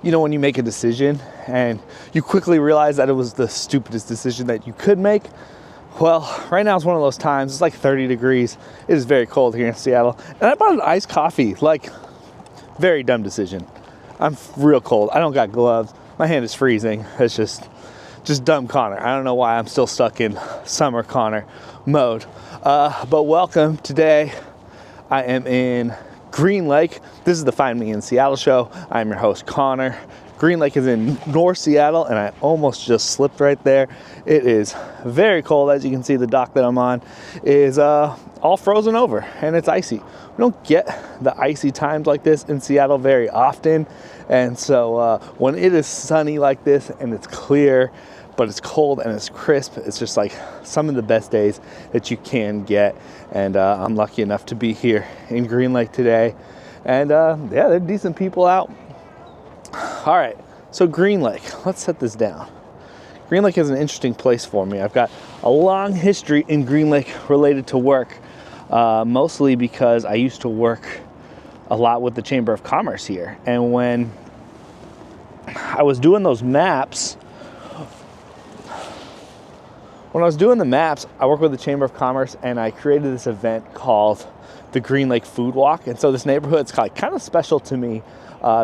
you know, when you make a decision and you quickly realize that it was the stupidest decision that you could make. Well, right now is one of those times. It's like 30 degrees. It is very cold here in Seattle. And I bought an iced coffee. Like, very dumb decision. I'm real cold. I don't got gloves. My hand is freezing. It's just dumb Connor. I don't know why I'm still stuck in summer Connor mode. But welcome. Today, I am in Green Lake. This is the Find Me in Seattle show. I'm your host, Connor. Green Lake is in North Seattle, and I almost just slipped right there. It is very cold. As you can see, the dock that I'm on is all frozen over, and it's icy. We don't get the icy times like this in Seattle very often, and so when it is sunny like this and it's clear, but it's cold and it's crisp, it's just like some of the best days that you can get. And I'm lucky enough to be here in Green Lake today. And yeah, there are decent people out. All right, so Green Lake, let's set this down. Green Lake is an interesting place for me. I've got a long history in Green Lake related to work, mostly because I used to work a lot with the Chamber of Commerce here. And when I was doing those maps, I worked with the Chamber of Commerce, and I created this event called the Green Lake Food Walk. And so this neighborhood's kind of special to me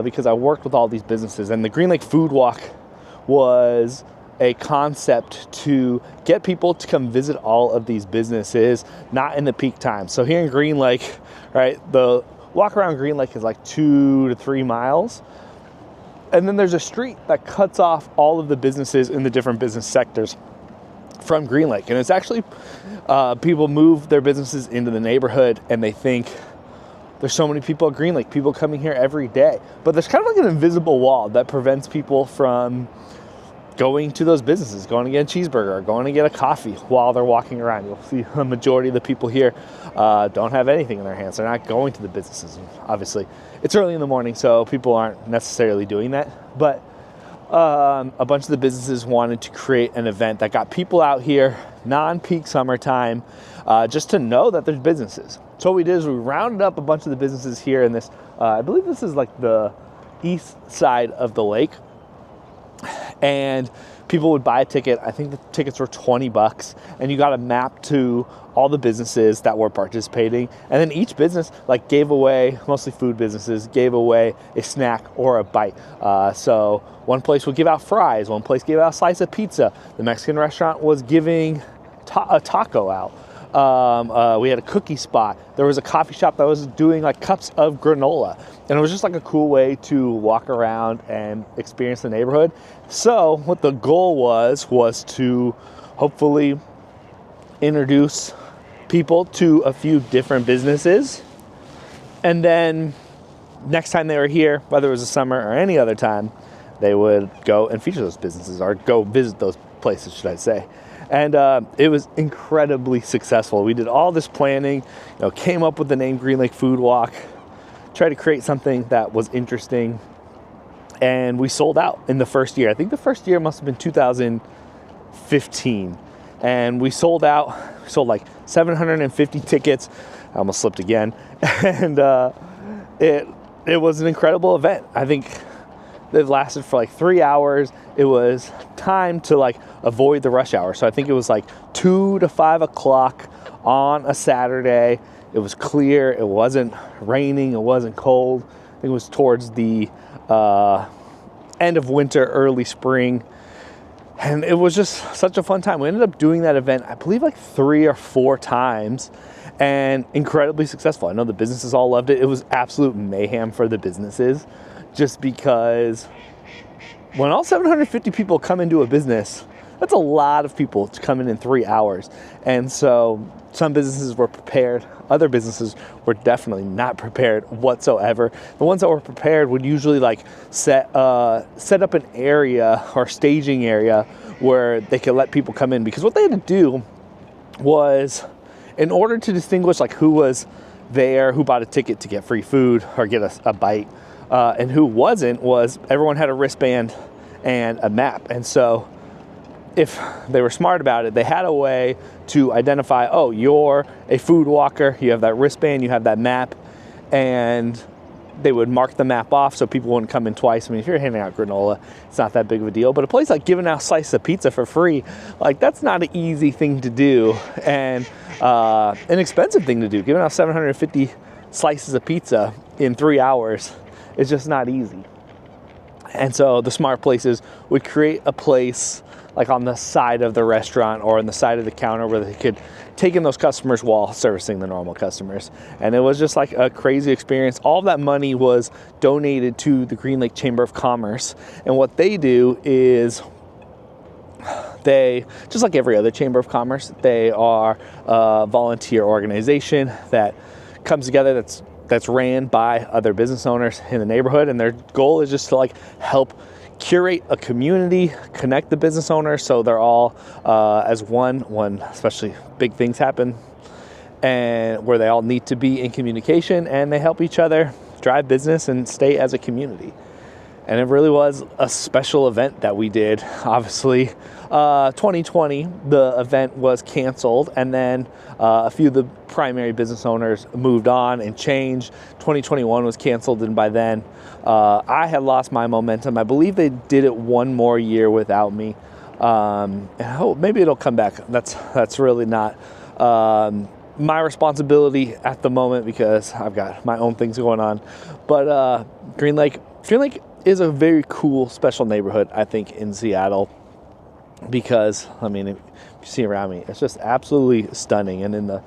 because I worked with all these businesses. And the Green Lake Food Walk was a concept to get people to come visit all of these businesses, not in the peak time. So here in Green Lake, right, the walk around Green Lake is like 2 to 3 miles. And then there's a street that cuts off all of the businesses in the different business sectors from Green Lake. And it's actually, people move their businesses into the neighborhood, and they think there's so many people at Green Lake, people coming here every day. But there's kind of like an invisible wall that prevents people from going to those businesses, going to get a cheeseburger, or going to get a coffee while they're walking around. You'll see a majority of the people here don't have anything in their hands. They're not going to the businesses. Obviously, it's early in the morning, so people aren't necessarily doing that. But a bunch of the businesses wanted to create an event that got people out here, non-peak summertime, just to know that there's businesses. So what we did is we rounded up a bunch of the businesses here in this, I believe this is like the east side of the lake. And people would buy a ticket. I think the tickets were $20, and you got a map to all the businesses that were participating. And then each business gave away, mostly food businesses, gave away a snack or a bite. So one place would give out fries. One place gave out a slice of pizza. The Mexican restaurant was giving a taco out. We had a cookie spot. There was a coffee shop that was doing cups of granola. And it was just a cool way to walk around and experience the neighborhood. So what the goal was to hopefully introduce people to a few different businesses. And then next time they were here, whether it was the summer or any other time, they would go and feature those businesses, or go visit those places, should I say. And it was incredibly successful. We did all this planning, came up with the name Green Lake Food Walk, tried to create something that was interesting, and we sold out in the first year. I think the first year must have been 2015. And we sold out. We sold 750 tickets. I almost slipped again. And it was an incredible event. I think it lasted for 3 hours. It was time to avoid the rush hour. So I think it was 2 to 5 o'clock on a Saturday. It was clear. It wasn't raining. It wasn't cold. I think it was towards the end of winter, early spring. And it was just such a fun time. We ended up doing that event, I believe 3 or 4 times, and incredibly successful. I know the businesses all loved it. It was absolute mayhem for the businesses, just because when all 750 people come into a business, that's a lot of people to come in 3 hours. And so some businesses were prepared. Other businesses were definitely not prepared whatsoever. The ones that were prepared would usually set up an area or staging area where they could let people come in. Because what they had to do was, in order to distinguish who was there, who bought a ticket to get free food or get a bite, and who wasn't, was everyone had a wristband and a map. And so if they were smart about it, they had a way to identify, oh, you're a food walker, you have that wristband, you have that map, and they would mark the map off so people wouldn't come in twice. I mean, if you're handing out granola, it's not that big of a deal. But a place like giving out slices of pizza for free, like that's not an easy thing to do, and an expensive thing to do. Giving out 750 slices of pizza in 3 hours is just not easy. And so the smart places would create a place like on the side of the restaurant or on the side of the counter where they could take in those customers while servicing the normal customers. And it was just like a crazy experience. All of that money was donated to the Green Lake Chamber of Commerce. And what they do is they, just like every other Chamber of Commerce, they are a volunteer organization that comes together that's ran by other business owners in the neighborhood, and their goal is just to like help curate a community, connect the business owners so they're all as one when especially big things happen, and where they all need to be in communication, and they help each other drive business and stay as a community. And it really was a special event that we did. Obviously, 2020, the event was canceled, and then a few of the primary business owners moved on and changed. 2021 was canceled, and by then, I had lost my momentum. I believe they did it one more year without me. And maybe it'll come back. That's really not my responsibility at the moment because I've got my own things going on. But Green Lake is a very cool, special neighborhood, I think, in Seattle, because, I mean, if you see around me, it's just absolutely stunning. And in the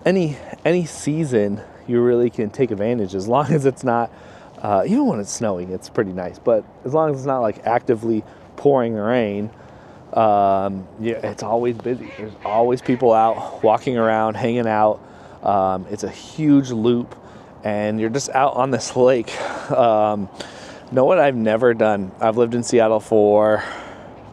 any season, you really can take advantage, as long as it's not, even when it's snowing, it's pretty nice. But as long as it's not like actively pouring rain, it's always busy. There's always people out walking around, hanging out. It's a huge loop, and you're just out on this lake. Know what I've never done? I've lived in Seattle for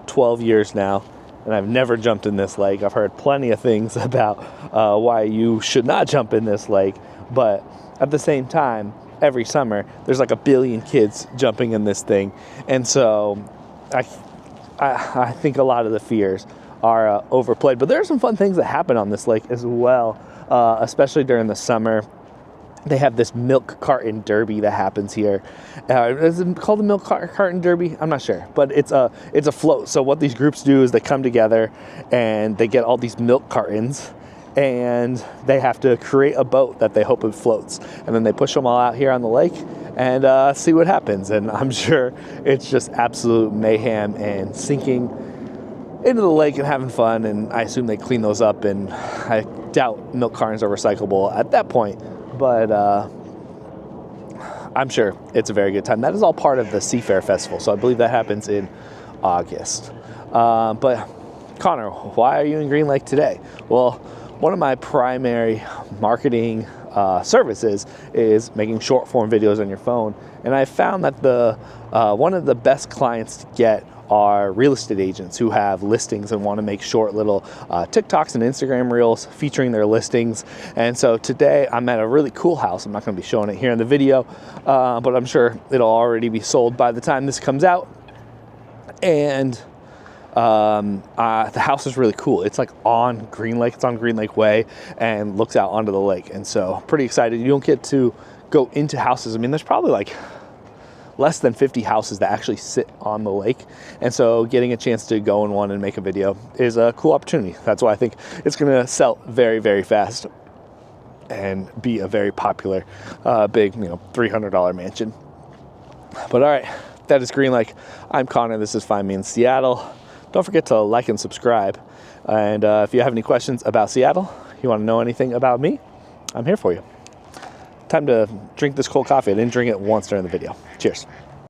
12 years now, and I've never jumped in this lake. I've heard plenty of things about why you should not jump in this lake, but at the same time, every summer, there's like 1 billion kids jumping in this thing, and so I think a lot of the fears are overplayed. But there are some fun things that happen on this lake as well, especially during the summer. They have this milk carton derby that happens here. Is it called the milk carton derby? I'm not sure, but it's a float. So what these groups do is they come together and they get all these milk cartons, and they have to create a boat that they hope it floats, and then they push them all out here on the lake and see what happens. And I'm sure it's just absolute mayhem and sinking into the lake and having fun. And I assume they clean those up, and I doubt milk cartons are recyclable at that point. But I'm sure it's a very good time. That is all part of the Seafair Festival, so I believe that happens in August. But Connor, why are you in Green Lake today? Well, one of my primary marketing services is making short form videos on your phone, and I found that one of the best clients to get are real estate agents who have listings and want to make short little TikToks and Instagram reels featuring their listings. And so today I'm at a really cool house. I'm not going to be showing it here in the video, but I'm sure it'll already be sold by the time this comes out. And the house is really cool. It's like on Green Lake. It's on Green Lake Way and looks out onto the lake. And so pretty excited. You don't get to go into houses. I mean, there's probably like less than 50 houses that actually sit on the lake. And so getting a chance to go in one and make a video is a cool opportunity. That's why I think it's going to sell very, very fast and be a very popular, big, $300 mansion. But all right, that is Green Lake. I'm Connor. This is Find Me in Seattle. Don't forget to like and subscribe. And if you have any questions about Seattle, you want to know anything about me, I'm here for you. Time to drink this cold coffee. I didn't drink it once during the video. Cheers.